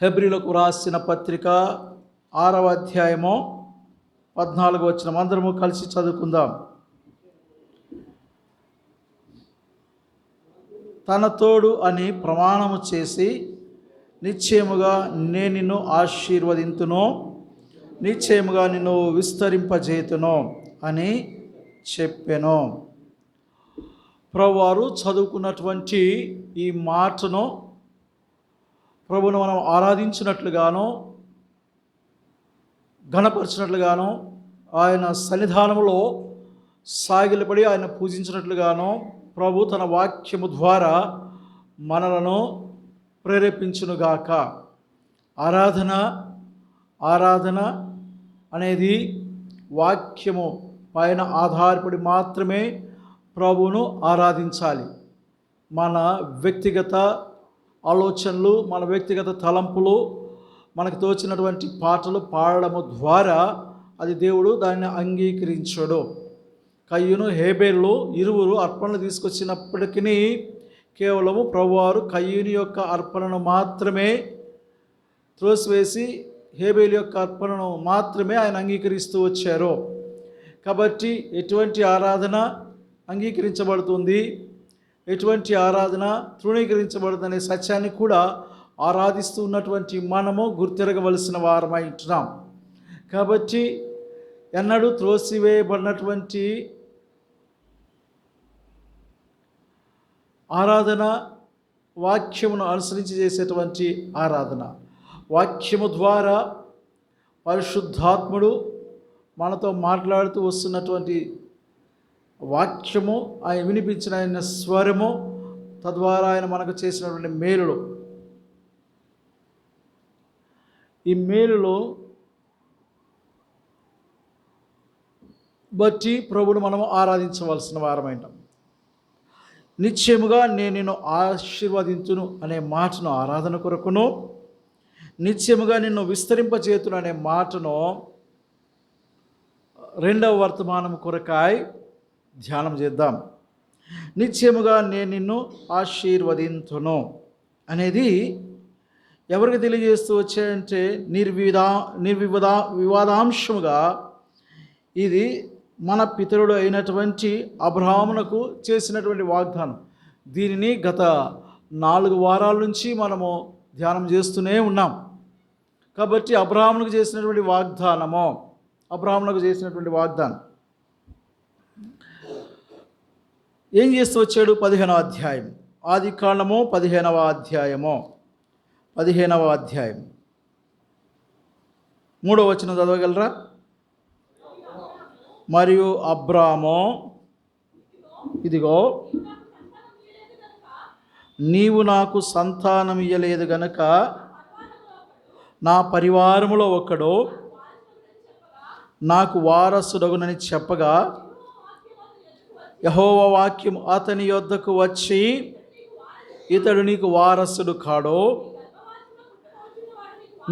హెబ్రీలకు రాసిన పత్రిక 6వ అధ్యాయము 14వ వచనం అందరము కలిసి చదువుకుందాం. తన తోడు అని ప్రమాణము చేసి నిశ్చయముగా నేను నిన్ను ఆశీర్వదింతును, నిశ్చయముగా నిన్ను విస్తరింపజేతును అని చెప్పెను. ప్రభువారు చదువుకున్నటువంటి ఈ మాటను ప్రభువును మనం ఆరాధించినట్లుగాను, ఘనపరిచినట్లుగాను, ఆయన సన్నిధానంలో సాగిలపడి ఆయన పూజించినట్లుగాను ప్రభు తన వాక్యము ద్వారా మనలను ప్రేరేపించునుగాక. ఆరాధన అనేది వాక్యము పైన ఆధారపడి మాత్రమే ప్రభువును ఆరాధించాలి. మన వ్యక్తిగత ఆలోచనలు, మన వ్యక్తిగత తలంపులు, మనకు తోచినటువంటి పాటలు పాడడము ద్వారా అది దేవుడు దాన్ని అంగీకరించడు. కయ్యూను హేబేలు ఇరువురు అర్పణలు తీసుకొచ్చినప్పటికీ కేవలము ప్రభువారు కయ్యూని యొక్క అర్పణను మాత్రమే త్రోసివేసి హేబేలు యొక్క అర్పణను మాత్రమే ఆయన అంగీకరిస్తూ వచ్చారు. కాబట్టి ఎటువంటి ఆరాధన అంగీకరించబడుతుంది, ఎటువంటి ఆరాధన తృణీకరించబడుతుందనే సత్యాన్ని కూడా ఆరాధిస్తూ ఉన్నటువంటి మనము గుర్తిరగవలసిన వారమై ఉంటున్నాం. కాబట్టి ఎన్నడూ త్రోసివేయబడినటువంటి ఆరాధన వాక్యమును అనుసరించి చేసేటువంటి ఆరాధన. వాక్యము ద్వారా పరిశుద్ధాత్ముడు మనతో మాట్లాడుతూ వస్తున్నటువంటి వాక్యము, ఆయన వినిపించిన ఆయన స్వరము, తద్వారా ఆయన మనకు చేసినటువంటి మేలులు, ఈ మేలులు బట్టి ప్రభువును మనము ఆరాధించవలసిన వారమైంటాం. నిశ్చయముగా నేను నిన్ను ఆశీర్వదించును అనే మాటను ఆరాధన కొరకును, నిశ్చయముగా నిన్ను విస్తరింపజేతును అనే మాటను రెండవ వర్తమానం కొరకాయ ధ్యానం చేద్దాం. నిశ్చయముగా నేను నిన్ను ఆశీర్వదింతును అనేది ఎవరికి తెలియజేస్తూ వచ్చాయంటే వివాదాంశముగా ఇది మన పితరుడు అయినటువంటి అబ్రహామునకు చేసినటువంటి వాగ్దానం. దీనిని గత 4 వారాల నుంచి మనము ధ్యానం చేస్తూనే ఉన్నాం. కాబట్టి అబ్రహామునకు చేసినటువంటి వాగ్దానం ఏం చేస్తూ వచ్చాడు? 15వ అధ్యాయం, ఆది కాండము 15వ అధ్యాయం 3వ వచనం చదవగలరా? మరియు అబ్రాము, ఇదిగో నీవు నాకు సంతానం ఇయ్యలేదు గనుక నా పరివారములో ఒకడు నాకు వారసుడగునని చెప్పగా యెహోవా వాక్యం అతని యొద్దకు వచ్చి, ఇతడు నీకు వారసుడు కాడో,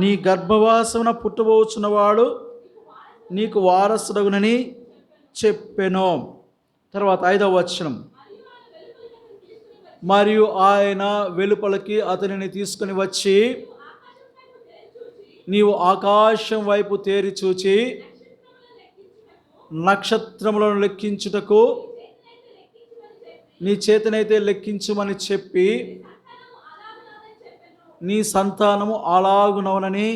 నీ గర్భవాసమున పుట్టబోచున్నవాడు నీకు వారసుడగునని చెప్పెను. తర్వాత 5వ వచనం, మరియు ఆయన వెలుపలికి అతనిని తీసుకుని వచ్చి, నీవు ఆకాశం వైపు తేరి చూచి నక్షత్రములను లెక్కించుటకు నీ చేతనైతే లెక్కించుమని చెప్పి నీ సంతానము అలాగునవునని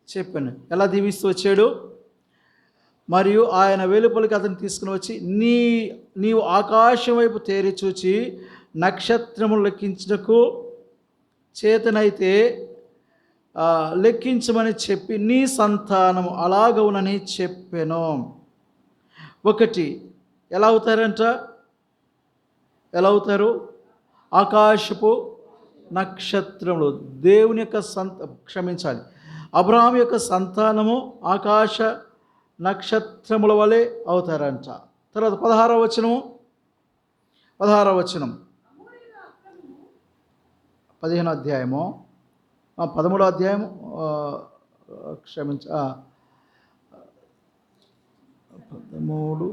చెప్పాను. ఎలా దీవిస్తూ వచ్చాడు? మరియు ఆయన వెలుపలికి అతను తీసుకుని వచ్చి, నీవు ఆకాశం వైపు తేరి చూచి నక్షత్రములు లెక్కించుటకు చేతనైతే లెక్కించమని చెప్పి నీ సంతానము అలాగవునని చెప్పాను. ఒకటి, ఎలా అవుతారు? ఆకాశపు నక్షత్రములు. దేవుని యొక్క అబ్రహాము యొక్క సంతానము ఆకాశ నక్షత్రముల వలె అవుతారంట. తర్వాత 16వ వచనం 15వ అధ్యాయము 13వ అధ్యాయము 13,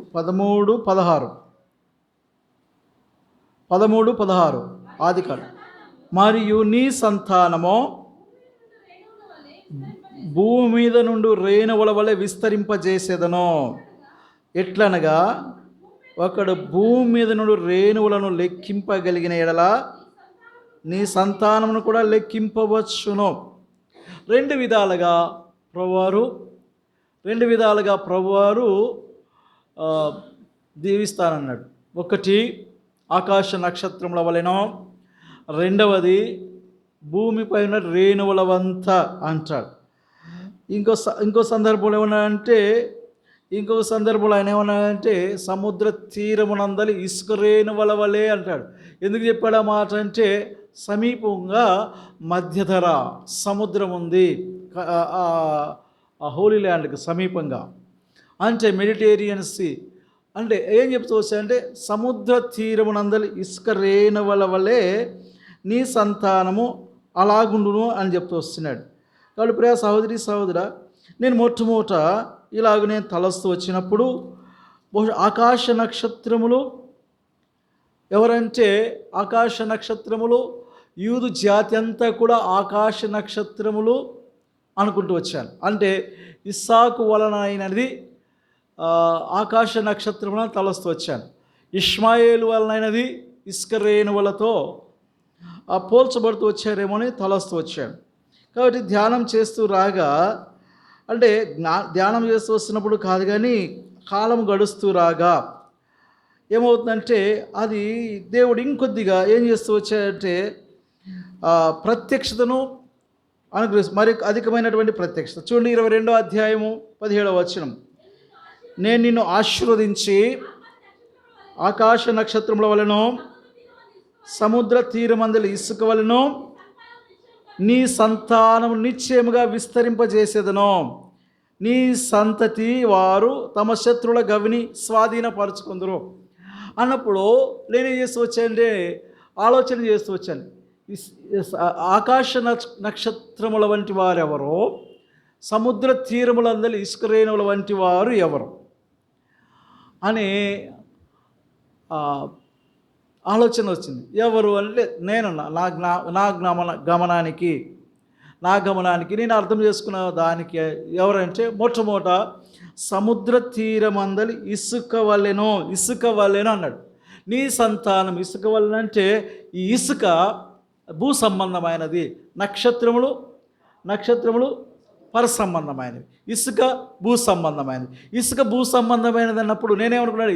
16 ఆదికాండం. మరియు నీ సంతానము భూమి మీద నుండి రేణువుల వలె విస్తరింపజేసేదను. ఎట్లనగా ఒకడు భూమి మీద నుండి రేణువులను లెక్కింపగలిగిన ఎడల నీ సంతానమును కూడా లెక్కింపవచ్చును. రెండు విధాలుగా ప్రభువారు దీవిస్తానన్నాడు. ఒకటి ఆకాశ నక్షత్రముల వలెనో, రెండవది భూమిపై ఉన్న రేణువుల వంత అంటాడు. ఇంకో సందర్భంలో ఇంకొక సందర్భంలో ఆయన ఏమన్నాడంటే సముద్ర తీరమునందలి ఇసుక రేణువుల వలె అంటాడు. ఎందుకు చెప్పాడు ఆ మాట అంటే, సమీపంగా మధ్యధర సముద్రం ఉంది హోలీ ల్యాండ్కి సమీపంగా, అంటే మెడిటేరియన్ సీ. అంటే ఏం చెప్తూ వచ్చాయంటే సముద్ర తీరమునందలి ఇసుక రేణువుల వలె నీ సంతానము అలాగుండును అని చెప్తూ వస్తున్నాడు. కాబట్టి ప్రియ సహోదరా, నేను మొట్టమొదట ఇలాగ నేను తలస్తూ వచ్చినప్పుడు ఆకాశ నక్షత్రములు ఎవరంటే, ఆకాశ నక్షత్రములు యూదు జాతి అంతా కూడా ఆకాశ నక్షత్రములు అనుకుంటూ వచ్చాను. అంటే ఇస్సాకు వలన అయినది ఆకాశ నక్షత్రములను తలస్తూ వచ్చాను. ఇష్మాయేలు వలనైనది ఇసుక రేణువులతో పోల్చబడుతూ వచ్చారేమో అని తలస్తూ వచ్చాను. కాబట్టి ధ్యానం చేస్తూ రాగా, అంటే ధ్యానం చేస్తూ వస్తున్నప్పుడు కాదు కానీ కాలం గడుస్తూ రాగా ఏమవుతుందంటే, అది దేవుడు ఇంకొద్దిగా ఏం చేస్తూ వచ్చాడంటే ప్రత్యక్షతను అనుగ్రహిస్తూ, మరి అధికమైనటువంటి ప్రత్యక్షత. చూడండి 22వ అధ్యాయము 17వ వచనం. నేను నిన్ను ఆశీర్వదించి ఆకాశ నక్షత్రముల వలెను సముద్ర తీరమందలి ఇసుక వలెను నీ సంతానము నిశ్చయముగా విస్తరింపజేసేదను. నీ సంతతి వారు తమ శత్రువుల గవిని స్వాధీనపరుచుకుందరు అన్నప్పుడు నేనేం చేస్తూ వచ్చానంటే ఆలోచన చేస్తూ వచ్చాను. ఆకాశ నక్షత్రముల వంటి వారు ఎవరో, సముద్ర తీరములందలి ఇసుక రేణువుల వంటి వారు ఎవరు అని ఆలోచన వచ్చింది. ఎవరు అంటే నేను నా గమనానికి నేను అర్థం చేసుకున్న దానికి ఎవరంటే, మొట్టమొదట సముద్ర తీరమందలి ఇసుక వలెను అన్నాడు. నీ సంతానం ఇసుక వలెన అంటే ఈ ఇసుక భూ సంబంధమైనది, నక్షత్రములు పర సంబంధమైనవి, ఇసుక భూ సంబంధమైనది అన్నప్పుడు నేనేమనుకున్నాను,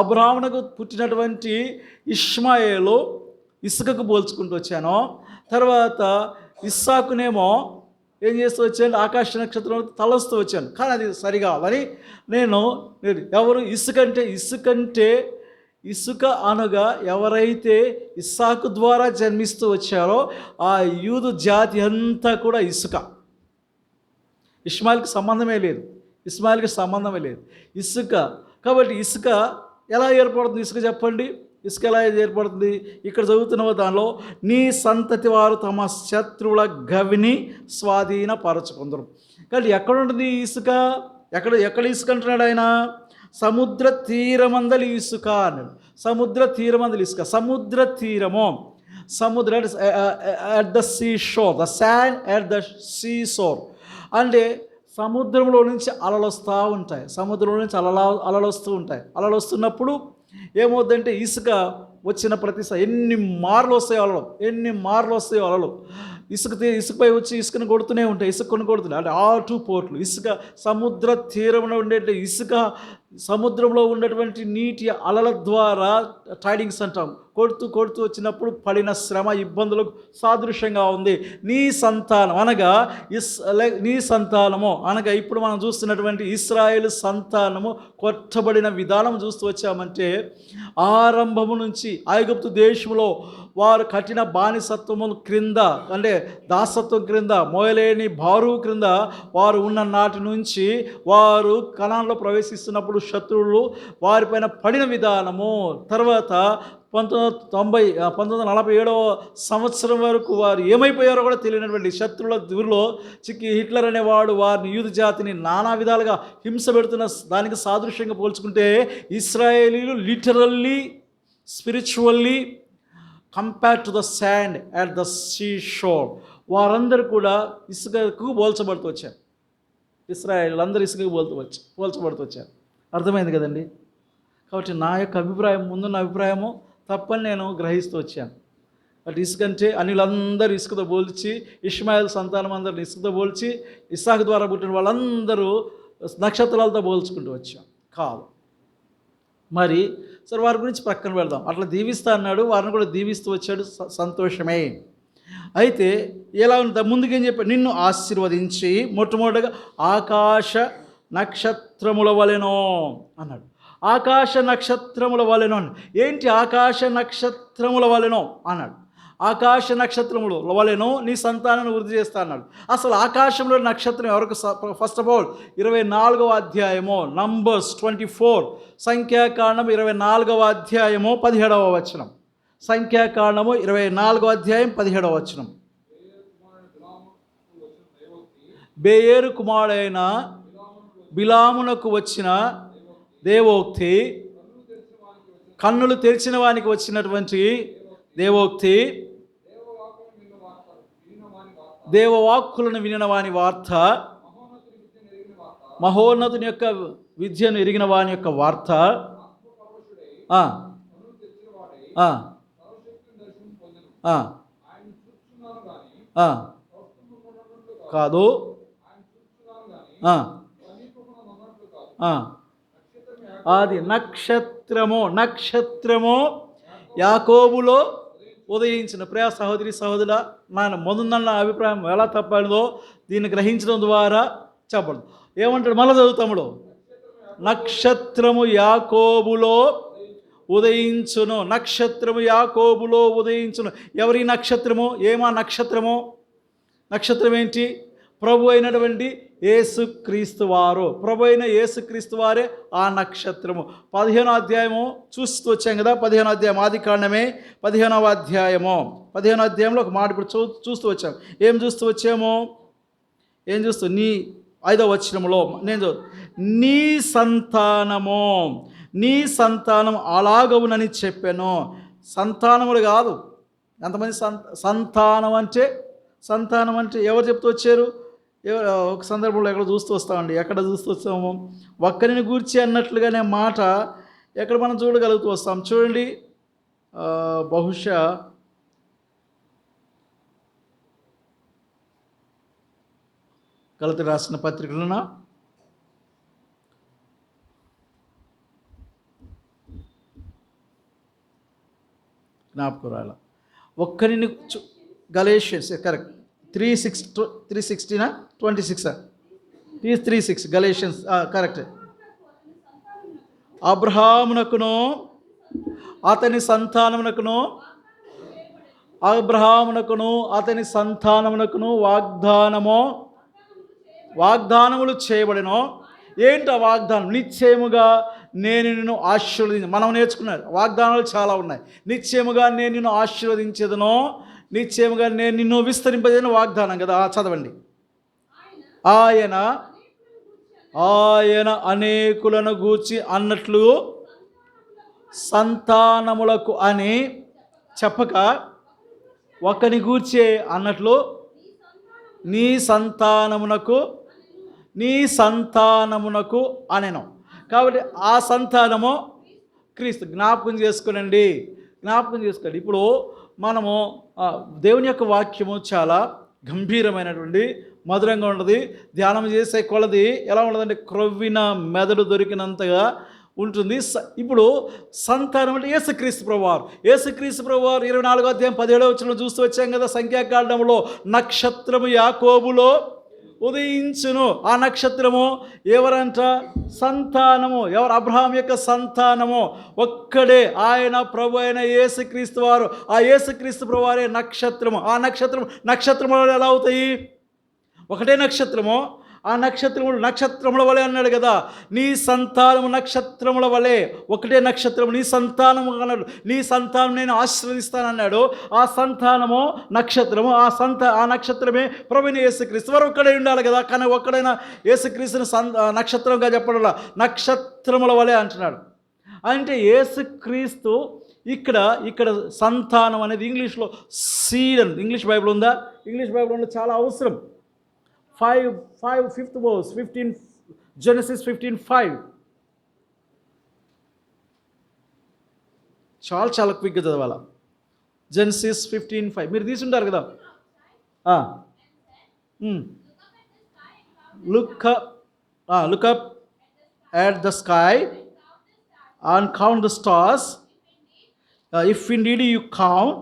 అబ్రాహామునకు పుట్టినటువంటి ఇష్మాయేలు ఇసుకకు పోల్చుకుంటూ వచ్చాను. తర్వాత ఇస్సాకునేమో ఏం చేస్తూ వచ్చాను, ఆకాశ నక్షత్రం తలస్తూ వచ్చాను. కానీ అది సరిగా అని నేను ఎవరు ఇసుక అనగా ఎవరైతే ఇస్సాకు ద్వారా జన్మిస్తూ వచ్చారో ఆ యూదు జాతి అంతా కూడా ఇసుక. ఇష్మాయిల్కి సంబంధమే లేదు. ఇసుక. కాబట్టి ఇసుక ఎలా ఏర్పడుతుంది? ఇసుక చెప్పండి, ఇసుక ఎలా ఏర్పడుతుంది? ఇక్కడ చదువుతున్న దానిలో నీ సంతతి వారు తమ శత్రువుల గవిని స్వాధీనపరచుకుందరు. కాబట్టి ఎక్కడ ఉంటుంది ఇసుక? ఎక్కడ ఇసుక అంటున్నాడు ఆయన? సముద్ర తీరమందలి ఇసుక అన్నాడు. సముద్ర తీరము at the sea shore, the sand at the sea shore. అంటే సముద్రంలో నుంచి అలలు వస్తూ ఉంటాయి. అలలు వస్తున్నప్పుడు ఏమవుతుందంటే ఇసుక వచ్చిన ప్రతిసారి ఎన్ని మార్లు వస్తాయో అలలు ఇసుకపై వచ్చి ఇసుకను కొడుతూనే ఉంటాయి. అంటే ఆ 2 పోర్ట్లు ఇసుక. సముద్ర తీరంలో ఉండే ఇసుక సముద్రంలో ఉన్నటువంటి నీటి అలల ద్వారా టైడింగ్స్ అంటాం, కొడుతూ వచ్చినప్పుడు పడిన శ్రమ, ఇబ్బందులకు సాదృశ్యంగా ఉంది. నీ సంతానము అనగా ఇప్పుడు మనం చూస్తున్నటువంటి ఇశ్రాయేలు సంతానము కొట్టబడిన విధానం చూస్తూ వచ్చామంటే, ఆరంభము నుంచి ఐగుప్తు దేశంలో వారు కఠిన బానిసత్వము క్రింద, అంటే దాసత్వం క్రింద, మోయలేని బారువు క్రింద వారు ఉన్న నాటి నుంచి వారు కనాన్లో ప్రవేశిస్తున్నప్పుడు శత్రువులు వారిపైన పడిన విధానము, తర్వాత 1947వ సంవత్సరం వరకు వారు ఏమైపోయారో కూడా తెలియనటువంటి శత్రువుల ఊరిలో చిక్కి హిట్లర్ అనేవాడు వారిని యూదు జాతిని నానా విధాలుగా హింస పెడుతున్న దానికి సాదృశ్యంగా పోల్చుకుంటే ఇశ్రాయేలీలు literally, spiritually compare to the sand at the sea shore. వారందరూ కూడా ఇసుకకు పోల్చబడుతూ వచ్చారు. ఇశ్రాయేలు అందరూ ఇసుకకు పోల్చబడుతూ వచ్చారు. అర్థమైంది కదండి. కాబట్టి నా యొక్క అభిప్రాయం, ముందున్న అభిప్రాయము తప్పని నేను గ్రహిస్తూ వచ్చాను. బట్ ఇసుకంటే అనిలందరూ ఇసుకతో పోల్చి, ఇష్మాయేల్ సంతానం అందరిని ఇసుకతో పోల్చి, ఇస్సాకు ద్వారా పుట్టిన వాళ్ళందరూ నక్షత్రాలతో పోల్చుకుంటూ వచ్చాం. కాదు. మరి సరే, వారి గురించి ప్రక్కన పెడదాం. అట్లా దీవిస్తా అన్నాడు, వారిని కూడా దీవిస్తూ వచ్చాడు, సంతోషమే. అయితే ఎలా ఉంది, ముందుకేం చెప్పాడు? నిన్ను ఆశీర్వదించి మొట్టమొదటిగా ఆకాశ నక్షత్రముల వలెనో అన్నాడు. ఆకాశ నక్షత్రముల వలెనో. ఏంటి ఆకాశ నక్షత్రముల వలెనో అన్నాడు? ఆకాశ నక్షత్రముల వలెనో నీ సంతానాన్ని వృద్ధి చేస్తా అన్నాడు. అసలు ఆకాశంలో నక్షత్రం ఎవరికి? ఫస్ట్ ఆఫ్ ఆల్ 24వ అధ్యాయము, నంబర్స్ 24, సంఖ్యాకాండం 24వ అధ్యాయము 17వ వచనం. సంఖ్యాకాండము 24వ అధ్యాయం 17వ వచనం. బేయేరు కుమారుడైన బిలామునకు వచ్చిన దేవోక్తి, కన్నులు తెరిచిన వానికి వచ్చినటువంటి దేవోక్తి, దేవవాక్కులను వినిన వాని వార్త, మహోన్నతుని యొక్క విద్యను ఎరిగిన వాని యొక్క వార్త, కాదు, అది నక్షత్రము యాకోబులో ఉదయించిన. ప్రియ సహోదరి సహోదరుడా, మన ముందున్న అభిప్రాయం ఎలా తప్పదో దీన్ని గ్రహించడం ద్వారా చెప్పడు. ఏమంటాడు? మళ్ళీ చదువుతాముడు. నక్షత్రము యాకోబులో ఉదయించును. నక్షత్రము యాకోబులో ఉదయించును. ఎవరి నక్షత్రము? ఏమా నక్షత్రము? నక్షత్రం ఏంటి? ప్రభు అయినటువంటి యేసుక్రీస్తు వారు. ప్రభు అయిన యేసుక్రీస్తు వారే ఆ నక్షత్రము. 15వ అధ్యాయము చూస్తూ వచ్చాం కదా. 15వ అధ్యాయం, ఆది కాండమే 15వ అధ్యాయము. 15వ అధ్యాయంలో ఒక మాట ఇప్పుడు చూస్తూ వచ్చాం. ఏం చూస్తూ వచ్చాము? నీ 5వ వచనములో నేను నీ సంతానం అలాగవునని చెప్పాను. సంతానములు కాదు. ఎంతమంది సంతానం అంటే ఎవరు చెప్తూ వచ్చారు? ఒక సందర్భంలో ఎక్కడ చూస్తూ వస్తాము, ఒక్కరిని గూర్చి అన్నట్లుగానే మాట ఎక్కడ మనం చూడగలుగుతూ వస్తాం. చూడండి, బహుశా గలతీ రాసిన పత్రికలను జ్ఞాపకరాల ఒక్కరిని గలేషియన్స్ కరెక్ట్ 3:16 3:6 గలేషియన్స్ కరెక్ట్. అబ్రహామునకును అతని సంతానమునకును వాగ్దానములు చేయబడినో. ఏంటి ఆ వాగ్దానం? నిశ్చయముగా నేను నిన్ను మనం నేర్చుకున్నారు వాగ్దానాలు చాలా ఉన్నాయి. నిశ్చయముగా నేను నిన్ను ఆశీర్వదించేదనో, నిశ్చయముగా నేను నిన్ను విస్తరింపజేయను వాగ్దానం కదా. చదవండి. ఆయన అనేకులను గూర్చి అన్నట్లు సంతానములకు అని చెప్పక, ఒకని గూర్చే అన్నట్లు నీ సంతానమునకు అనెను. కాబట్టి ఆ సంతానము క్రీస్తు. జ్ఞాపకం చేసుకోండి. ఇప్పుడు మనము దేవుని యొక్క వాక్యము చాలా గంభీరమైనటువంటి, మధురంగా ఉంటుంది. ధ్యానం చేసే కొలది ఎలా ఉండదంటే క్రొవ్విన మెదడు దొరికినంతగా ఉంటుంది. ఇప్పుడు సంతానం అంటే యేసుక్రీస్తు ప్రభువారు. 24వ అధ్యాయం 17వ వచనంలో చూస్తూ వచ్చాం కదా. సంఖ్యాకాండంలో నక్షత్రము యాకోబులో ఉదయించును. ఆ నక్షత్రము ఎవరంట? సంతానము. ఎవరు? అబ్రహాం యొక్క సంతానము ఒక్కడే ఆయన, ప్రభు అయిన యేసుక్రీస్తు వారు. ఆ యేసుక్రీస్తు ప్రభు వారే నక్షత్రము. ఆ నక్షత్రములు ఎలా అవుతాయి? ఒకటే నక్షత్రము. ఆ నక్షత్రముల వలె అన్నాడు కదా. నీ సంతానము నక్షత్రముల వలె, ఒకటే నక్షత్రము. నీ సంతానము అన్నాడు. నీ సంతానం నేను ఆశీర్వదిస్తానన్నాడు. ఆ సంతానము నక్షత్రము. ఆ నక్షత్రమే ప్రభువైన యేసుక్రీస్తు వారు. ఒక్కడే ఉండాలి కదా. కానీ ఒక్కడైనా యేసుక్రీస్తుని నక్షత్రంగా చెప్పడం నక్షత్రముల వలె అంటున్నాడు. అంటే యేసుక్రీస్తు ఇక్కడ ఇక్కడ సంతానం అనేది ఇంగ్లీష్లో సీడ్ అని ఇంగ్లీష్ బైబిల్ ఉందా? ఇంగ్లీష్ బైబిల్ ఉంటే చాలా అవసరం. 5 verse 15 Genesis 15:5 చాలా క్విక్గా చదవాలా. జెనసిస్ 15:5 మీరు తీసుంటారు కదా. Look up at the sky and count the stars, if indeed you count.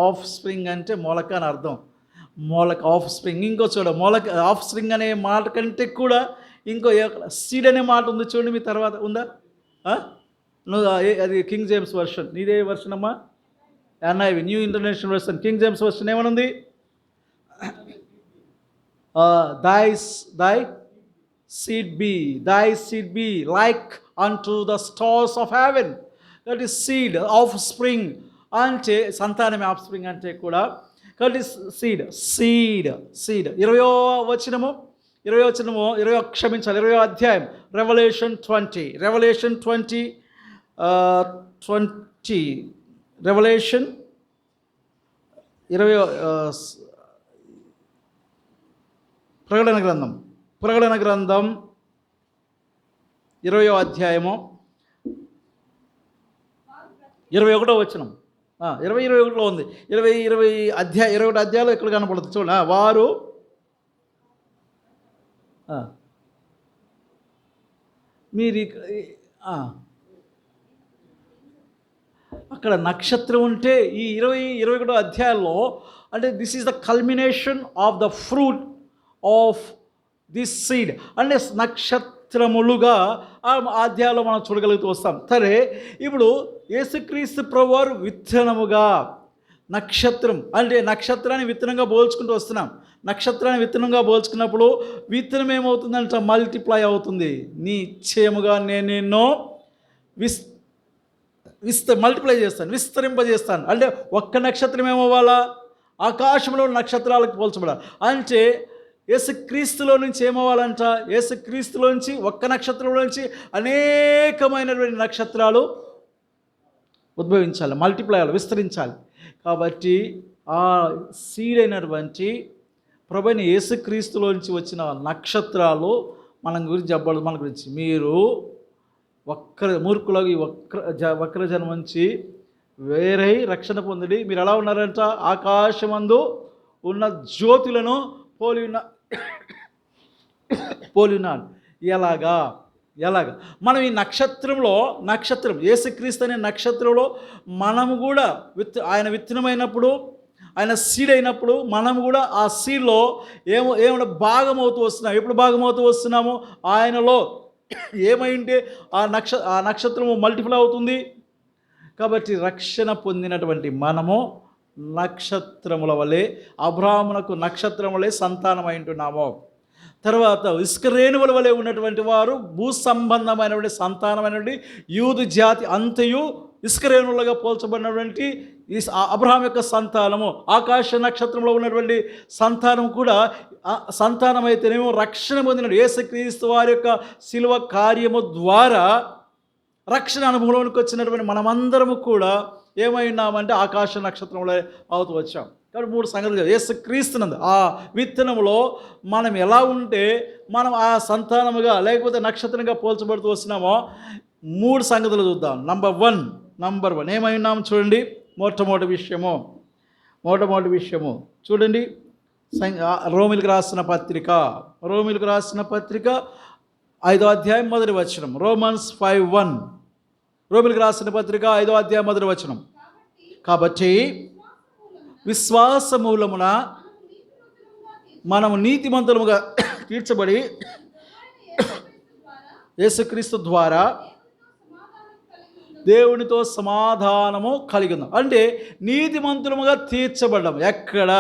Offspring అంటే మొలక అని అర్థం. మొలక ఆఫ్స్ప్రింగ్. ఇంకో చూడ మొలక ఆఫ్స్ప్రింగ్ అనే మాట కంటే కూడా ఇంకో సీడ్ అనే మాట ఉంది చూడండి. మీ తర్వాత ఉందా? అది కింగ్ జేమ్స్ వర్షన్. నీదే వర్షన్ అమ్మా? NIV new international version. King James version ఏమనుంది? thy seed be like unto the stars of heaven. That is seed, offspring. అంటే సంతానమే ఆఫ్స్ప్రింగ్ అంటే కూడా. That is seed. 20వ వచనము 20వ అధ్యాయం రెవల్యూషన్ 20 రెవల్యూషన్ 20 ప్రకటన గ్రంథం 20వ అధ్యాయము 21వ వచనం. 21లో ఉంది. 21 అధ్యాయంలో ఎక్కడ కనపడుతుంది చూడ. వారు మీరు అక్కడ నక్షత్రం ఉంటే ఈ 21వ అధ్యాయంలో అంటే this is the culmination of the fruit of this seed. అంటే నక్షత్రములుగా ఆ అధ్యాయంలో మనం చూడగలుగుతూ వస్తాం. సరే, ఇప్పుడు యేసుక్రీస్తు ప్రభువారు విత్తనముగా నక్షత్రం అంటే నక్షత్రాన్ని విత్తనంగా పోల్చుకుంటూ వస్తున్నాం. నక్షత్రాన్ని విత్తనంగా పోల్చుకున్నప్పుడు విత్తనం ఏమవుతుందంట? మల్టిప్లై అవుతుంది. నిశ్చయముగా నేను నిన్ను మల్టిప్లై చేస్తాను, విస్తరింపజేస్తాను. అంటే ఒక్క నక్షత్రం ఏమవ్వాలా? ఆకాశంలో నక్షత్రాలకు పోల్చబడాలి. అంటే యేసుక్రీస్తులో నుంచి ఏమవ్వాలంట? యేసుక్రీస్తులో నుంచి ఒక్క నక్షత్రంలో నుంచి అనేకమైనటువంటి నక్షత్రాలు ఉద్భవించాలి, మల్టిప్లై అవ్వాలి, విస్తరించాలి. కాబట్టి ఆ సీడ్ అయినటువంటి ప్రభువైన యేసుక్రీస్తులోంచి వచ్చిన నక్షత్రాలు మన గురించి మీరు మూర్ఖులకు వక్ర జన్మ నుంచి వేరే రక్షణ పొందిడి. మీరు ఎలా ఉన్నారంట? ఆకాశమందు ఉన్న జ్యోతులను పోలి ఉన్నాడు. ఎలాగా మనం ఈ నక్షత్రం యేసుక్రీస్తు అనే నక్షత్రంలో మనము కూడా ఆయన విత్తనమైనప్పుడు, ఆయన సీడ్ అయినప్పుడు మనం కూడా ఆ సీడ్లో ఏమైనా భాగమవుతూ వస్తున్నాం. ఎప్పుడు భాగమవుతూ వస్తున్నాము? ఆయనలో ఏమైంటే ఆ నక్షత్రము మల్టిపుల్ అవుతుంది. కాబట్టి రక్షణ పొందినటువంటి మనము నక్షత్రముల వలె, అబ్రాహామునకు నక్షత్రం వలె సంతానమై ఉంటున్నాము. తర్వాత ఇసుక రేణువుల వలె ఉన్నటువంటి వారు భూ సంబంధమైనటువంటి సంతానమైనటువంటి యూదు జాతి అంతయు ఇసుక రేణువులుగా పోల్చబడినటువంటి ఈ అబ్రహాం యొక్క సంతానము, ఆకాశ నక్షత్రంలో ఉన్నటువంటి సంతానం కూడా సంతానమైతేనేమో రక్షణ పొందిన యేసుక్రీస్తు వారి యొక్క శిలువ కార్యము ద్వారా రక్షణ అనుభవంలోనికి వచ్చినటువంటి మనమందరము కూడా ఏమైనామంటే ఆకాశ నక్షత్రంలో అవుతూ వచ్చాం. కాబట్టి 3 సంగతులు. యేసుక్రీస్తునందు ఆ విత్తనములో మనం ఎలా ఉంటే మనం ఆ సంతానముగా లేకపోతే నక్షత్రంగా పోల్చబడుతూ వస్తున్నామో 3 సంగతులు చూద్దాం. నంబర్ వన్ ఏమై ఉన్నాం చూడండి. మొట్టమొదటి విషయము చూడండి. రోమిలకు రాసిన పత్రిక 5వ అధ్యాయం 1వ వచనం. Romans 5:1. రోమిలకు రాసిన పత్రిక 5వ అధ్యాయం 1వ వచనం. కాబట్టి విశ్వాస మూలమున మనము నీతిమంతులముగా తీర్చబడి యేసుక్రీస్తు ద్వారా దేవునితో సమాధానము కలిగి ఉన్నాం. అంటే నీతిమంతులముగా తీర్చబడ్డాం. ఎక్కడ?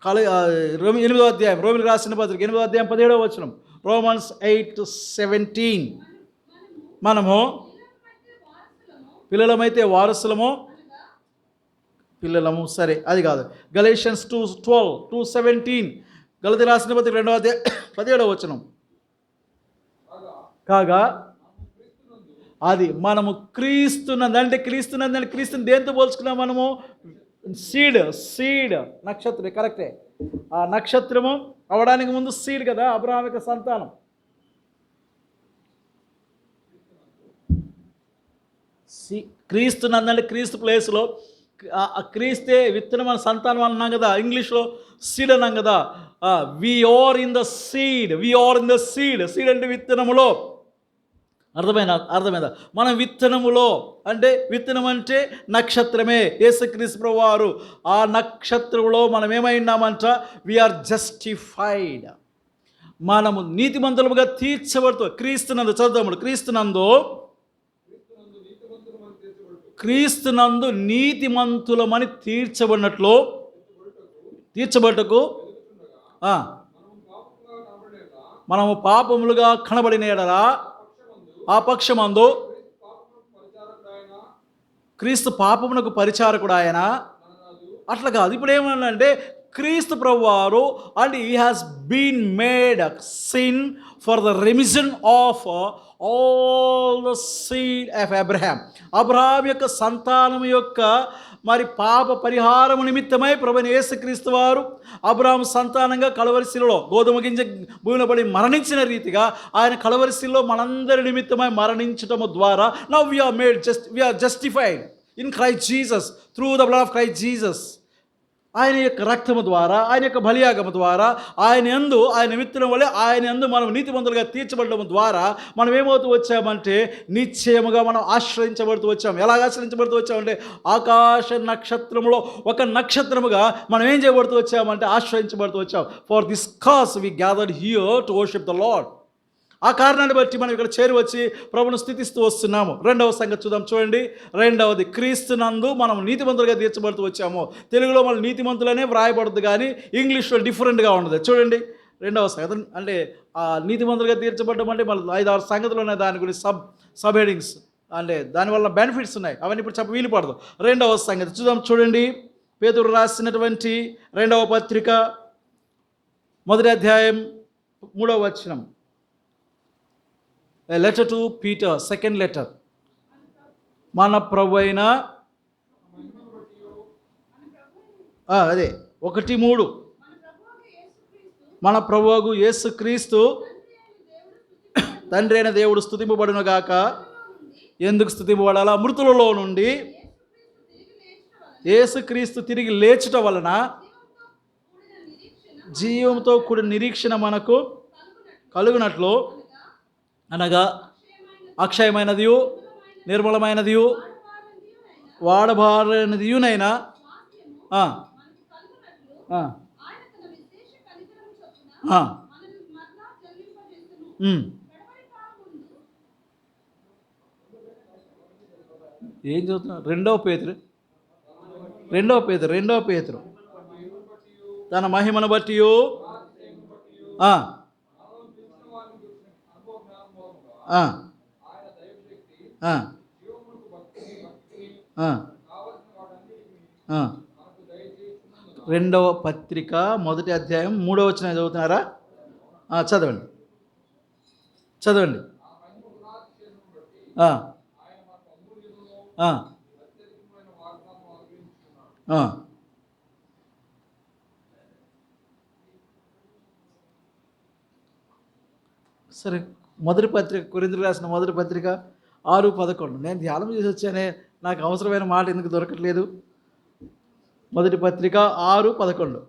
8వ అధ్యాయం రోమిలకు రాసిన పత్రిక 8వ అధ్యాయం 17వ వచనం. Romans 8:17. మనము పిల్లలమైతే వారసులము, సరే అది కాదు. Galatians 2:17. గలతీ రాసిన పత్రిక 2వ అధ్యాయం 17వ వచనం. కాగా అది మనము క్రీస్తునందు, అంటే క్రీస్తునందు అంటే క్రీస్తుని దేంతో పోల్చుకున్నాం మనము? సీడ్ నక్షత్రం, కరెక్టే. ఆ నక్షత్రము అవడానికి ముందు సీడ్ కదా, అబ్రహాం యొక్క సంతానం. క్రీస్తునందు అంటే క్రీస్తు ప్లేస్లో క్రీస్తే విత్తనం మన సంతానం అన్నాం కదా, ఇంగ్లీష్లో సీడ్ అన్నాం కదా. We are in the seed, seed అంటే విత్తనములో. అర్థమైందా? మనం విత్తనములో అంటే, విత్తనం అంటే నక్షత్రమే, యేసుక్రీస్తు ప్రభువారు. ఆ నక్షత్రంలో మనం ఏమైనామంట? వీఆర్ జస్టిఫైడ్, మనము నీతిమంతులుగా తీర్చబడుతూ. క్రీస్తునందు చదువుతాము, క్రీస్తునందు నీతిమంతులమని తీర్చబడుటకు మనము పాపములుగా కనబడిన ఎడలా ఆ పక్షమందు క్రీస్తు పాపమునకు పరిచారకుడు ఆయన. అట్లా కాదు. ఇప్పుడు ఏమన్నాడంటే క్రీస్తు ప్రభువారు and he has been made sin for the remission of all the seed of Abraham యొక్క సంతానం యొక్క మరి పాప పరిహారము నిమిత్తమై ప్రభువైన యేసుక్రీస్తు వారు అబ్రహాము సంతానంగా కలవరి శిలలో గోధుమ గింజ భూమిలో పడి మరణించిన రీతిగా ఆయన కలవరి శిలలో మనందరి నిమిత్తమై మరణించటము ద్వారా now we are justified in Christ Jesus through the blood of Christ Jesus. ఆయన యొక్క రక్తము ద్వారా, ఆయన యొక్క బలియాగము ద్వారా, ఆయన విత్తనం వల్ల ఆయన యందు మనం నీతిమంతులుగా తీర్చబడడం ద్వారా మనం ఏమవుతూ వచ్చామంటే నిశ్చయముగా మనం ఆశ్రయించబడుతూ వచ్చాము. ఎలాగ ఆశ్రయించబడుతూ వచ్చామంటే ఆకాశ నక్షత్రములో ఒక నక్షత్రముగా మనం ఏం చేయబడుతూ వచ్చామంటే ఆశ్రయించబడుతూ వచ్చాం. For this cause we gathered here to worship the Lord. ఆ కారణాన్ని బట్టి మనం ఇక్కడ చేరి వచ్చి ప్రభువును స్థుతిస్తూ వస్తున్నాము. రెండవ సంగతి చూద్దాం, చూడండి. రెండవది, క్రీస్తునందు మనం నీతిమంతులుగా తీర్చబడుతూ వచ్చాము. తెలుగులో మనం నీతిమంతులనే వ్రాయబడుతుంది, కానీ ఇంగ్లీష్లో డిఫరెంట్గా ఉండదు. చూడండి రెండవ సంగతి, అంటే నీతిమంతులుగా తీర్చబడడం అంటే మళ్ళీ 5-6 సంగతులు ఉన్నాయి. దాని గురించి సబ్ హెడింగ్స్, అంటే దానివల్ల బెనిఫిట్స్ ఉన్నాయి, అవన్నీ ఇప్పుడు చెప్ప వీలు పడదు. రెండవ సంగతి చూద్దాం, చూడండి. పేతురు రాసినటువంటి 2వ పత్రిక 1వ అధ్యాయం 3వ వచనం. A letter to Peter, second letter. మన ప్రభు అయిన అదే 1:3 మన ప్రభువు యేసుక్రీస్తు తండ్రి అయిన దేవుడు స్తుతింపబడును గాక. ఎందుకు స్తుతింపబడాలా? మృతులలో నుండి యేసుక్రీస్తు తిరిగి లేచుట వలన జీవంతో కూడిన నిరీక్షణ మనకు కలుగునట్లు, అనగా అక్షయమైనదియు నిర్మలమైనదియు వాడబారినదియునైనా ఏం చదువుతున్నా? 2వ పేతురు తన మహిమను బట్టి రెండవ పత్రిక 1వ అధ్యాయం 3వ వచనం చదువుతున్నారా? చదవండి. సరే, మొదటి పత్రిక, కొరింథీయులకు రాసిన మొదటి పత్రిక 6:11. నేను ధ్యానం చేసి వచ్చానే, నాకు అవసరమైన మాట ఎందుకు దొరకట్లేదు? మొదటి పత్రిక 6:11.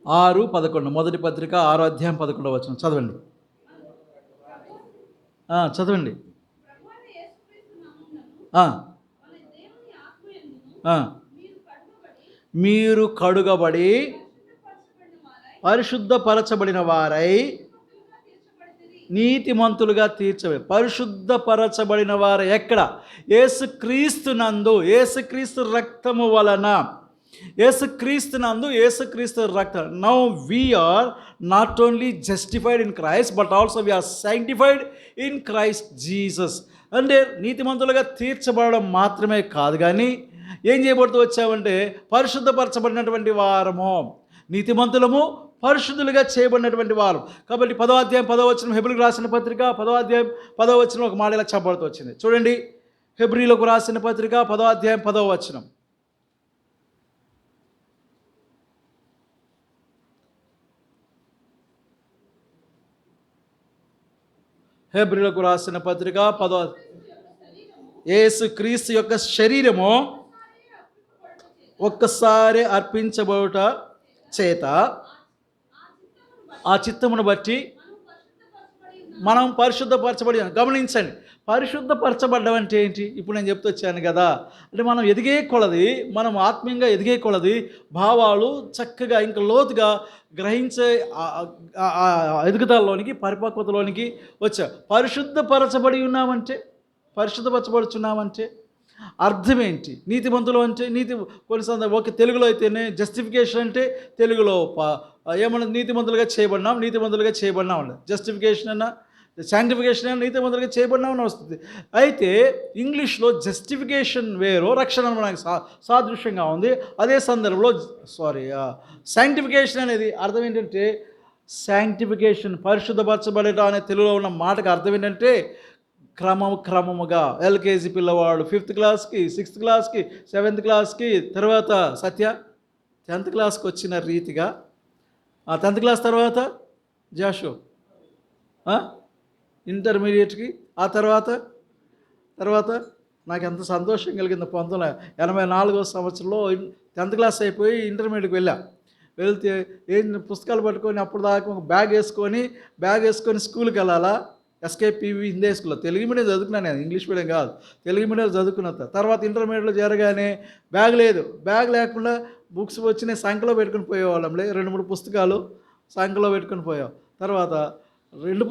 6:11 మొదటి పత్రిక 6వ అధ్యాయం 11వ వచనం చదవండి. చదవండి. మీరు కడుగబడి పరిశుద్ధపరచబడిన వారై నీతిమంతులుగా తీర్చబడి. పరిశుద్ధపరచబడిన వారు ఎక్కడ? యేసుక్రీస్తు నందు, యేసుక్రీస్తు రక్తము వలన. యేసుక్రీస్తునందు యేసుక్రీస్తు రక్తం. Now we are not only justified in Christ, but also we are sanctified in Christ Jesus. అంటే నీతిమంతులుగా తీర్చబడడం మాత్రమే కాదు కానీ ఏం చేయబడుతూ వచ్చామంటే పరిశుద్ధపరచబడినటువంటి వారము, నీతిమంతులము పరిశుద్ధులుగా చేయబడినటువంటి వారు. కాబట్టి 10వ అధ్యాయం 10వ వచనం, హెబ్రీలకు రాసిన పత్రిక 10వ అధ్యాయం 10వ వచనం ఒక మాట ఇలా చెప్పబడుతూ వచ్చింది. చూడండి, హెబ్రీలకు రాసిన పత్రిక 10వ అధ్యాయం 10వ వచనం. హెబ్రీలకు రాసిన పత్రిక 10వ, యేసు క్రీస్తు యొక్క శరీరము ఒక్కసారి అర్పించబడుట చేత ఆ చిత్తమును బట్టి మనం పరిశుద్ధపరచబడి. గమనించండి, పరిశుద్ధపరచబడ్డం అంటే ఏంటి? ఇప్పుడు నేను చెప్తూ వచ్చాను కదా, అంటే మనం ఎదిగే కొలది, మనం ఆత్మీయంగా ఎదిగే కొలది భావాలు చక్కగా ఇంకా లోతుగా గ్రహించే ఎదుగుదలలోనికి, పరిపక్వతలోనికి వచ్చా. పరిశుద్ధపరచబడి ఉన్నామంటే, పరిశుద్ధపరచబడుచున్నామంటే అర్థం ఏంటి? నీతిమంతులు అంటే కొన్నిసార్లు ఓకే, తెలుగులో అయితేనే జస్టిఫికేషన్ అంటే తెలుగులో ఏమన్నా నీతిమంతులుగా చేయబడినాం, నీతిమంతులుగా చేయబడినాం అండి. జస్టిఫికేషన్ అన్నా శాంక్టిఫికేషన్ అన్నా నీతిమంతులుగా చేయబడినామని వస్తుంది. అయితే ఇంగ్లీష్లో జస్టిఫికేషన్ వేరు, రక్షణ మనకి సాదృశ్యంగా ఉంది. అదే సందర్భంలో శాంక్టిఫికేషన్ అనేది అర్థం ఏంటంటే, శాంక్టిఫికేషన్ పరిశుద్ధపరచబడటం అనే తెలుగులో ఉన్న మాటకు అర్థం ఏంటంటే క్రమముగా ఎల్కేజీ పిల్లవాడు 5th క్లాస్కి, 6th క్లాస్కి, 7th క్లాస్కి, తర్వాత సత్య 10th క్లాస్కి వచ్చిన రీతిగా, ఆ 10th క్లాస్ తర్వాత జాషు ఇంటర్మీడియట్కి, ఆ తర్వాత నాకు ఎంత సంతోషం కలిగింది. 1984వ సంవత్సరంలో 10th క్లాస్ అయిపోయి ఇంటర్మీడియట్కి వెళ్తే ఏం పుస్తకాలు పట్టుకొని అప్పుడు దాకా ఒక బ్యాగ్ వేసుకొని స్కూల్కి వెళ్ళాలా. ఎస్కేపీవి హిందీ స్కూల్లో తెలుగు మీడియం చదువుకున్నాను నేను, ఇంగ్లీష్ మీడియం కాదు, తెలుగు మీడియం చదువుకున్న తర్వాత ఇంటర్మీడియట్లో జరగానే బ్యాగ్ లేదు. బ్యాగ్ లేకుండా బుక్స్ వచ్చి సంఖ్యలో పెట్టుకుని పోయేవాళ్ళంలే, 2-3 పుస్తకాలు సంఖ్యలో పెట్టుకుని పోయాం. తర్వాత 2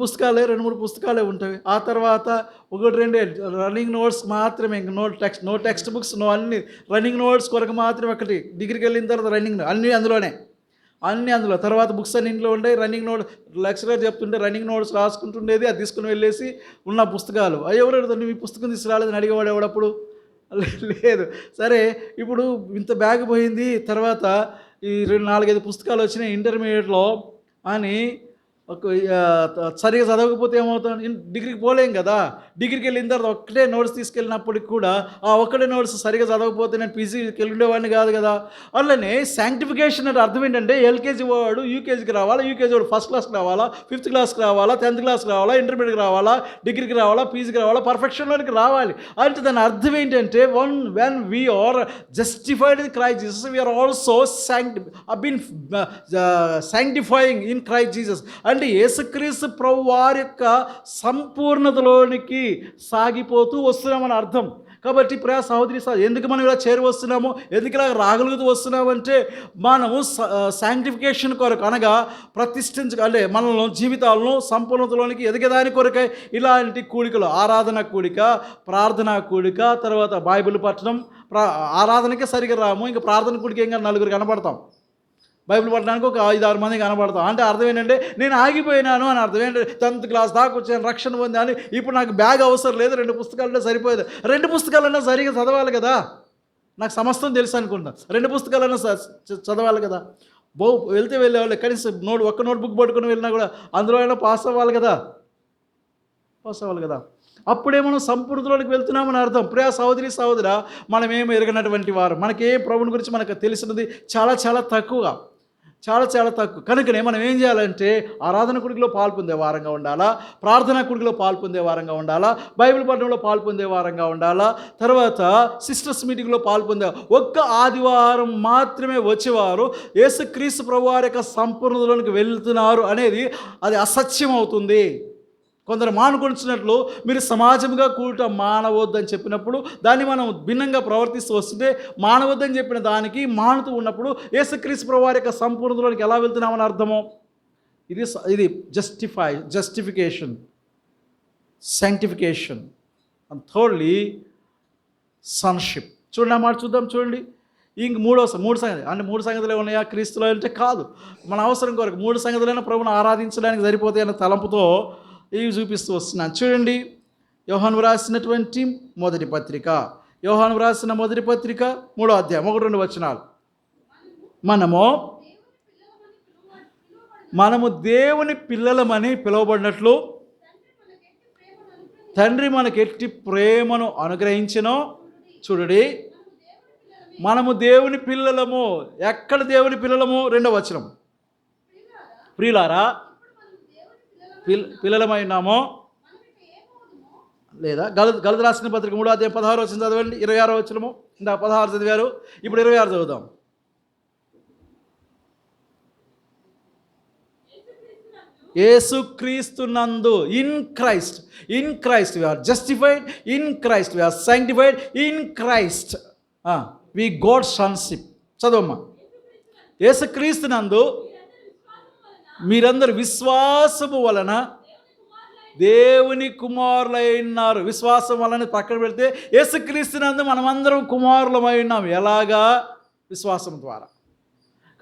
పుస్తకాలే ఉంటాయి. ఆ తర్వాత 1-2 రన్నింగ్ నోట్స్ మాత్రమే, ఇంక నో టెక్స్ట్ బుక్స్, అన్ని రన్నింగ్ నోట్స్ కొరకు మాత్రమే. ఒకటి డిగ్రీకి వెళ్ళిన తర్వాత రన్నింగ్ అన్నీ అందులో. తర్వాత బుక్స్ అన్ని ఇంట్లో ఉండే, రన్నింగ్ నోట్ లెక్చరర్ చెప్తుంటే రన్నింగ్ నోట్స్ రాసుకుంటుండేది, అది తీసుకుని వెళ్ళేసి ఉన్న పుస్తకాలు. ఎవరు మీ పుస్తకం తీసుకురాలేదని అడిగేవాడు ఎవడప్పుడు లేదు. సరే, ఇప్పుడు ఇంత బ్యాగ్ పోయింది, తర్వాత ఈ 4-5 పుస్తకాలు వచ్చినాయి ఇంటర్మీడియట్లో అని సరిగా చదవకపోతే ఏమవుతాను? డిగ్రీకి పోలేం కదా. డిగ్రీకి వెళ్ళిన తర్వాత ఒక్కటే నోట్స్ తీసుకెళ్ళినప్పటికి కూడా ఆ ఒక్కటే నోట్స్ సరిగా చదవకపోతే నేను పీజీకి వెళ్ళి ఉండేవాడిని కాదు కదా. అలానే శాంక్టిఫికేషన్ అంటే అర్థం ఏంటంటే, ఎల్కేజీ వాడు యూకేజీకి రావాలా, యూకేజీ వాడు 1st క్లాస్కి రావాలా, 5th క్లాస్కి రావాలా, 10th క్లాస్కి రావాలా, ఇంటర్మీడియట్కి రావాలా, డిగ్రీకి రావాలా, పీజీకి రావాలా, పర్ఫెక్షన్లోనికి రావాలి. అంటే దాని అర్థం ఏంటంటే, when we are justified in Christ Jesus, we are also sanctifying in Christ Jesus. అంటే యేసుక్రీస్తు ప్రభు వారి యొక్క సంపూర్ణతలోనికి సాగిపోతూ వస్తున్నామని అర్థం. కాబట్టి ప్రియ సహోదరి, ఎందుకు మనం ఇలా చేరి వస్తున్నాము, ఎందుకు ఇలా రాగలుగుతూ వస్తున్నామంటే, మనము శాంక్టిఫికేషన్ కొరకు, అనగా అంటే మనలో జీవితాలను సంపూర్ణతలోనికి ఎదిగేదాని కొరకై ఇలాంటి కూడికలు, ఆరాధన కూడిక, ప్రార్థనా కూడిక, తర్వాత బైబిల్ పట్టడం. ఆరాధనకే సరిగ్గా రాము, ఇంకా ప్రార్థన కూడిక ఇంకా 4 కనపడతాం, బైబిల్ పట్టడానికి ఒక 5-6 మంది కనబడతాం. అంటే అర్థం ఏంటంటే నేను ఆగిపోయినాను అని అర్థం. ఏంటంటే 10th క్లాస్ దాకా వచ్చాను, రక్షణ పొందాను, ఇప్పుడు నాకు బ్యాగ్ అవసరం లేదు, 2 పుస్తకాలన్నా సరిపోయేది. 2 పుస్తకాలన్నా సరిగా చదవాలి కదా. నాకు సమస్తం తెలుసు అనుకుంటా, 2 పుస్తకాలన్నా చదవాలి కదా. వెళ్ళేవాళ్ళు కనీసం ఒక్క నోట్బుక్ పట్టుకుని వెళ్ళినా కూడా అందులో అయినా పాస్ అవ్వాలి కదా. అప్పుడే మనం సంపూర్ణతలోకి వెళ్తున్నామని అర్థం. ప్రియ సహోదరి సహోదరా, మనమేమి ఎరగనటువంటి వారు, మనకే ప్రభుని గురించి మనకు తెలిసినది చాలా తక్కువ. కనుకనే మనం ఏం చేయాలంటే, ఆరాధన కూడికలో పాల్పొందే వారంగా ఉండాలా, ప్రార్థనా కూడికలో పాల్పొందే వారంగా ఉండాలా, బైబిల్ పఠనంలో పాల్పొందే వారంగా ఉండాలా, తర్వాత సిస్టర్స్ మీటింగ్లో పాల్పొందే. ఒక్క ఆదివారం మాత్రమే వచ్చేవారు యేసుక్రీస్తు ప్రభువారి యొక్క సంపూర్ణతలోనికి వెళ్తున్నారు అనేది అది అసత్యం అవుతుంది. కొందరు మానుకొనిచ్చినట్లు మీరు సమాజంగా కూడటం మానవద్దని చెప్పినప్పుడు, దాన్ని మనం భిన్నంగా ప్రవర్తిస్తూ వస్తుంటే, మానవద్దని చెప్పిన దానికి మానుతూ ఉన్నప్పుడు యేసుక్రీస్తు ప్రభువారి యొక్క సంపూర్ణతలోనికి ఎలా వెళ్తున్నామని అర్థము. ఇది justification, sanctification, and thirdly sonship. చూడండి, ఆ మాట చూడండి. ఇంక 3 సంగతి అంటే 3 సంగతులు ఉన్నాయా క్రీస్తులో అంటే కాదు. మన అవసరం కొరకు 3 సంగతులైనా ప్రభువును ఆరాధించడానికి సరిపోతాయి అన్న తలంపుతో ఇవి చూపిస్తూ వస్తున్నాను. చూడండి, యోహాను వ్రాసినటువంటి మొదటి పత్రిక, యోహాను వ్రాసిన మొదటి పత్రిక 3వ అధ్యాయం 1-2 వచనాలు. మనము దేవుని పిల్లలమని పిలువబడినట్లు తండ్రి మనకు ఎట్టి ప్రేమను అనుగ్రహించెనో చూడుడి. మనము దేవుని పిల్లలము. ఎక్కడ దేవుని పిల్లలము? 2వ వచనం. ప్రియులారా, పిల్లలమై ఉన్నామో లేదా? గలతీ రాసిన పత్రిక 3వ అధ్యాయం 16వ వచనం చదవండి. 26వ వచనము. ఇందా 16 చదివారు, ఇప్పుడు 26 చదువుదాం. యేసుక్రీస్తునందు, in Christ we are justified, in Christ we are sanctified, in Christ we got sonship. చదవమ్మా. యేసుక్రీస్తునందు మీరందరూ విశ్వాసము వలన దేవుని కుమారులై ఉన్నారు. విశ్వాసం వలన పక్కన పెడితే యేసుక్రీస్తునందు మనమందరం కుమారులమై ఉన్నాం. ఎలాగా? విశ్వాసం ద్వారా.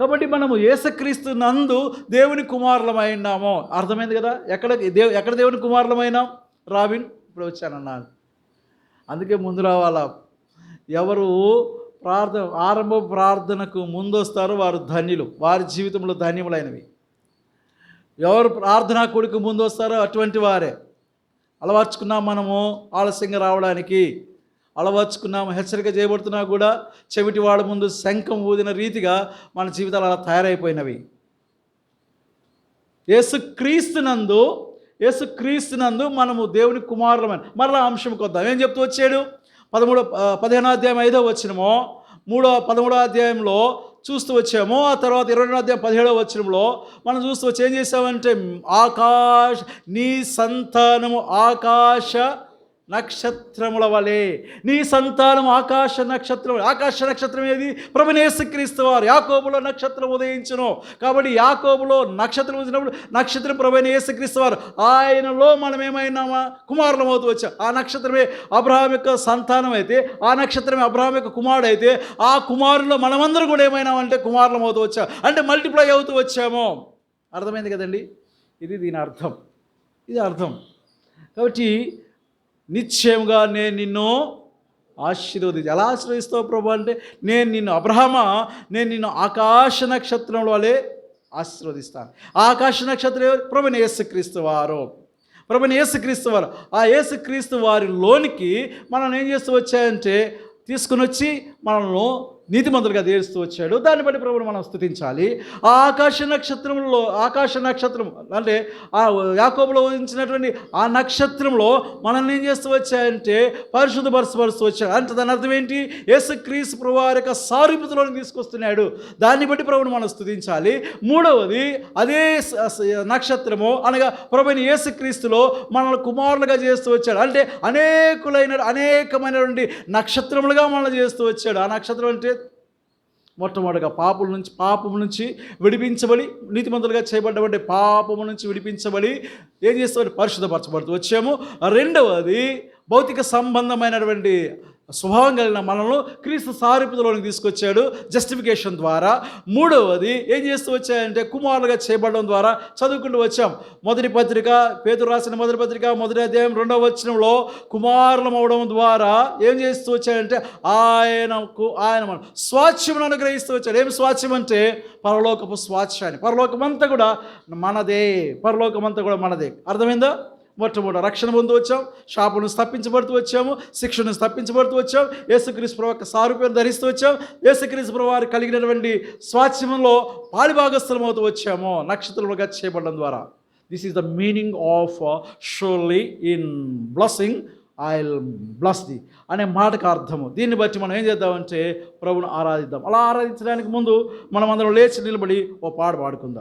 కాబట్టి మనము యేసుక్రీస్తు నందు దేవుని కుమారులమై ఉన్నాము. అర్థమైంది కదా? ఎక్కడ దేవుని కుమారులమైనాం? రాబిన్ ఇప్పుడు వచ్చానన్నాను, అందుకే ముందు రావాలా. ఎవరు ఆరంభ ప్రార్థనకు ముందు వస్తారో వారు ధన్యులు, వారి జీవితంలో ధన్యములైనవి. ఎవరు ప్రార్థనా కొడుకు ముందు వస్తారో అటువంటి వారే. అలవర్చుకున్నాం మనము ఆలస్యంగా రావడానికి, అలవర్చుకున్నాము, హెచ్చరిక చేయబడుతున్నా కూడా చెవిటి వాడు ముందు శంఖం ఊదిన రీతిగా మన జీవితాలు అలా తయారైపోయినవి. యేసుక్రీస్తునందు మనము దేవుని కుమారులమని. మరలా అంశంకి వద్దాం. ఏం చెప్తూ వచ్చాడు? 15వ అధ్యాయం 5వ వచనమో, 13వ అధ్యాయంలో చూస్తూ వచ్చాము. ఆ తర్వాత 22వ అధ్యాయం 17వ వచనంలో మనం చూస్తూ వచ్చి ఏం చేసామంటే, నీ సంతానము ఆకాశ నక్షత్రముల వలె. నీ సంతానం ఆకాశ నక్షత్రం. ఆకాశ నక్షత్రం ఏది? ప్రభువైన యేసుక్రీస్తు వారు. యాకోబులో నక్షత్రం ఉదయించును. కాబట్టి యాకోబులో నక్షత్రం ఉదయించినప్పుడు నక్షత్రం ప్రభువైన యేసుక్రీస్తు వారు. ఆయనలో మనం ఏమైనామా? కుమారులం అవుతూ వచ్చాం. ఆ నక్షత్రమే అబ్రహాం యొక్క సంతానం అయితే, ఆ నక్షత్రమే అబ్రహాం యొక్క కుమారుడు అయితే, ఆ కుమారులో మనమందరం కూడా ఏమైనామంటే కుమారులం అవుతూ వచ్చాం. అంటే మల్టిప్లై అవుతూ వచ్చాము. అర్థమైంది కదండి? ఇది దీని అర్థం. ఇది అర్థం. కాబట్టి నిశ్చయంగా నేను నిన్ను ఆశీర్వదించి. ఎలా ఆశీర్వదిస్తావు ప్రభు అంటే, నేను నిన్ను ఆకాశ నక్షత్రం వలె ఆశీర్వదిస్తాను. ఆకాశ నక్షత్రం ప్రభువైన యేసుక్రీస్తు వారు. ఆ యేసుక్రీస్తు వారిలోనికి మనం ఏం చేస్తూ వచ్చాయంటే తీసుకుని వచ్చి మనల్ని నీతిమంతులుగా తీరుస్తూ వచ్చాడు. దాన్ని బట్టి ప్రభువును మనం స్తుతించాలి. ఆ ఆకాశ నక్షత్రం అంటే ఆ యాకోబులో ఉదయించినటువంటి ఆ నక్షత్రంలో మనల్ని ఏం చేస్తూ వచ్చాయంటే పరిశుద్ధపరచబరుస్తూ వచ్చాడు. అంటే దాని అర్థం ఏంటి? యేసుక్రీస్తు ప్రభువారి యొక్క సారూప్యతలోకి తీసుకొస్తున్నాడు. దాన్ని బట్టి ప్రభువును మనం స్తుతించాలి. మూడవది, అదే నక్షత్రము అనగా ప్రభువైన యేసుక్రీస్తులో మనల్ని కుమారులుగా చేస్తూ వచ్చాడు. అంటే అనేకమైనటువంటి నక్షత్రములుగా మనల్ని చేస్తూ వచ్చాడు. ఆ నక్షత్రం అంటే మొట్టమొదటిగా పాపము నుంచి విడిపించబడి, నీతిమంతులుగా చేయబడ్డబట్టి పాపము నుంచి విడిపించబడి ఏం చేస్తామని పరిశుద్ధపరచబడుతూ వచ్చాము. రెండవది, భౌతిక సంబంధమైనటువంటి స్వభావం కలిగిన మనల్ని క్రీస్తు సారూప్యతలోనికి తీసుకొచ్చాడు జస్టిఫికేషన్ ద్వారా. మూడవది ఏం చేస్తూ వచ్చాయంటే కుమారులుగా చేయబడడం ద్వారా చదువుకుంటూ వచ్చాం. పేతురు రాసిన మొదటి పత్రిక 1వ అధ్యాయం 2వ వచనంలో కుమారులం అవడం ద్వారా ఏం చేస్తూ వచ్చాడంటే ఆయన మన స్వాస్థ్యమును అనుగ్రహిస్తూ వచ్చాడు. ఏం స్వాస్థ్యం అంటే పరలోకపు స్వాస్థ్యాన్ని. పరలోకమంతా కూడా మనదే. అర్థమైందా? మొట్టమొదటి రక్షణ పొందుతూ వచ్చాం, శాపను తప్పించబడుతూ వచ్చాము, శిక్షను తప్పించబడుతూ వచ్చాం, యేసుక్రీస్తు ప్రభు యొక్క సారూప్యం ధరిస్తూ వచ్చాం, యేసుక్రీస్తు ప్రభు వారు కలిగినటువంటి స్వాస్థ్యంలో పాలిభాగస్థలం అవుతూ వచ్చాము నక్షత్రములుగా చేయబడడం ద్వారా. This is the meaning of surely in blessing I will bless the అనే మాటకు అర్థము. దీన్ని బట్టి మనం ఏం చేద్దామంటే ప్రభువును ఆరాధిద్దాం. అలా ఆరాధించడానికి ముందు మనం అందరం లేచి నిలబడి ఓ పాట పాడుకుందాం.